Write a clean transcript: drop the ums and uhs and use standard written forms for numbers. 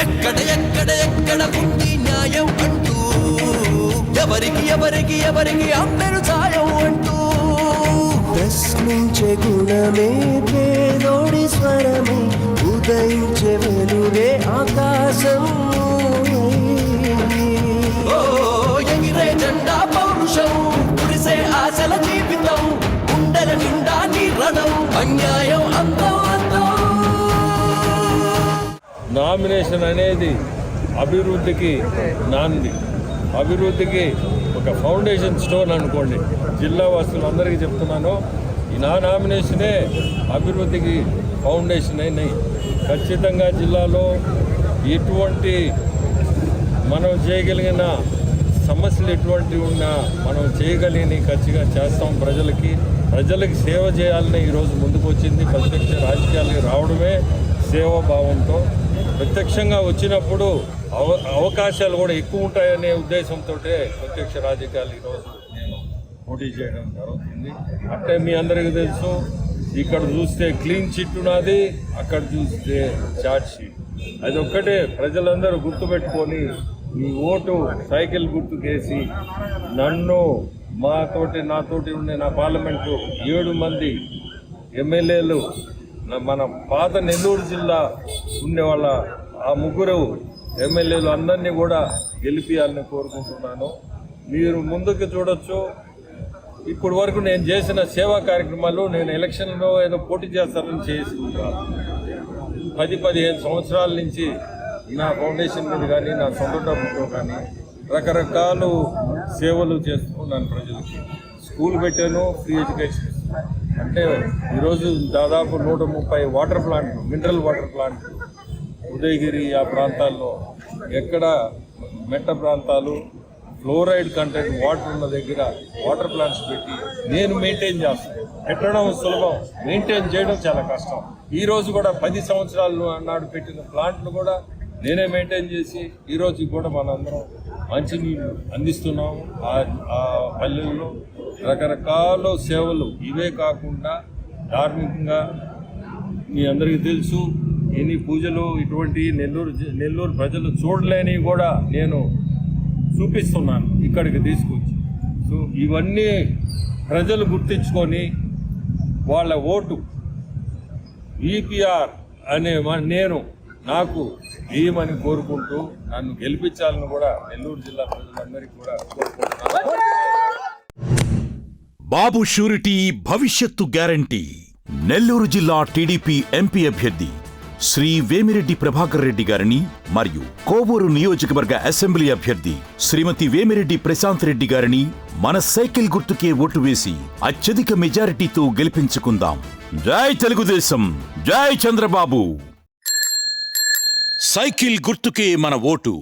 ఎక్కడ ఎక్కడ ఎక్కడ ఉంది న్యాయం అంటూ ఎవరికి ఎవరికి ఎవరికి అమ్మెను సాయం అంటూ ప్రశ్నించే గుణమే పేదోడి స్వరమే ఉదయించే వెలుగే ఆకాశం ఎగిరే జెండా పౌరుషం కురిసే ఆశల జీవితం గుండెల నిండా నిరణం అన్యాయం అంతం అంతం. నామినేషన్ అనేది అభివృద్ధికి నాంది, అభివృద్ధికి ఒక ఫౌండేషన్ స్టోన్ అనుకోండి. జిల్లా వాసులందరికీ చెప్తున్నాను, ఈ నా నామినేషనే అభివృద్ధికి ఫౌండేషన్ అయినాయి. ఖచ్చితంగా జిల్లాలో ఎటువంటి మనం చేయగలిగిన సమస్యలు ఎటువంటి ఉన్నా మనం చేయగలిగిన ఖచ్చితంగా చేస్తాం. ప్రజలకి సేవ చేయాలని ఈరోజు ముందుకు వచ్చింది. ప్రత్యక్ష రాజకీయాలకి రావడమే సేవాభావంతో. ప్రత్యక్షంగా వచ్చినప్పుడు అవకాశాలు కూడా ఎక్కువ ఉంటాయనే ఉద్దేశంతో ప్రత్యక్ష రాజకీయాలు ఈరోజు నేను పోటీ చేయడం జరుగుతుంది. అంటే మీ అందరికీ తెలుసు, ఇక్కడ చూస్తే క్లీన్ చిట్ ఉన్నది, అక్కడ చూస్తే చార్జ్ షీట్. అది ఒక్కటే ప్రజలందరూ గుర్తుపెట్టుకొని ఈ ఓటు సైకిల్ గుర్తుకేసి నన్ను నాతోటి ఉండే నా పార్లమెంటు 7 మంది ఎమ్మెల్యేలు, మన పాత నెల్లూరు జిల్లా ఉండేవాళ్ళ ఆ 3 ఎమ్మెల్యేలు అందరినీ కూడా గెలిపియాలని కోరుకుంటున్నాను. మీరు ముందుకు చూడొచ్చు, ఇప్పటి వరకు నేను చేసిన సేవా కార్యక్రమాలు నేను ఎలక్షన్లో ఏదో పోటీ చేస్తానని చేసి 10-15 సంవత్సరాల నుంచి నా ఫౌండేషన్ మీద కానీ నా సొంత డబ్బుతో కానీ రకరకాల సేవలు చేస్తున్నాను. ప్రజలకి స్కూల్ పెట్టాను, ఫ్రీ ఎడ్యుకేషన్. అంటే ఈరోజు దాదాపు 130 వాటర్ ప్లాంట్లు, మినరల్ వాటర్ ప్లాంట్లు ఉదయగిరి ఆ ప్రాంతాల్లో ఎక్కడ మెట్ట ప్రాంతాలు ఫ్లోరైడ్ కంటెంట్ వాటర్ ఉన్న దగ్గర వాటర్ ప్లాంట్స్ పెట్టి నేను మెయింటైన్ చేస్తాను. పెట్టడం సులభం, మెయింటైన్ చేయడం చాలా కష్టం. ఈరోజు కూడా 10 సంవత్సరాలు నాడు పెట్టిన ప్లాంట్లు కూడా నేనే మెయింటైన్ చేసి ఈరోజు కూడా మనందరం మంచినీళ్ళు అందిస్తున్నాము. ఆ పల్లెల్లో రకరకాల సేవలు ఇవే కాకుండా ధార్మికంగా మీ అందరికీ తెలుసు, ఎన్ని పూజలు ఇటువంటి నెల్లూరు ప్రజలు చూడలేనివి కూడా నేను చూపిస్తున్నాను ఇక్కడికి తీసుకొచ్చి. సో ఇవన్నీ ప్రజలు గుర్తించుకొని వాళ్ళ ఓటు ఈపీఆర్ అనే నేను నాకు వేయమని కోరుకుంటూ నన్ను గెలిపించాలని కూడా నెల్లూరు జిల్లా ప్రజలందరికీ కూడా కోరుకుంటున్నాను. బాబు షూరిటీ భవిష్యత్తు గ్యారంటీ. నెల్లూరు జిల్లా టీడీపీ ఎంపీ అభ్యర్థి శ్రీ వేమిరెడ్డి ప్రభాకర్ రెడ్డి గారిని మరియు కోవూరు నియోజకవర్గ అసెంబ్లీ అభ్యర్థి శ్రీమతి వేమిరెడ్డి ప్రశాంత్ రెడ్డి గారిని మన సైకిల్ గుర్తుకే ఓటు వేసి అత్యధిక మెజారిటీతో గెలిపించుకుందాం. జై తెలుగుదేశం, జై చంద్రబాబు. సైకిల్ గుర్తుకే మన ఓటు.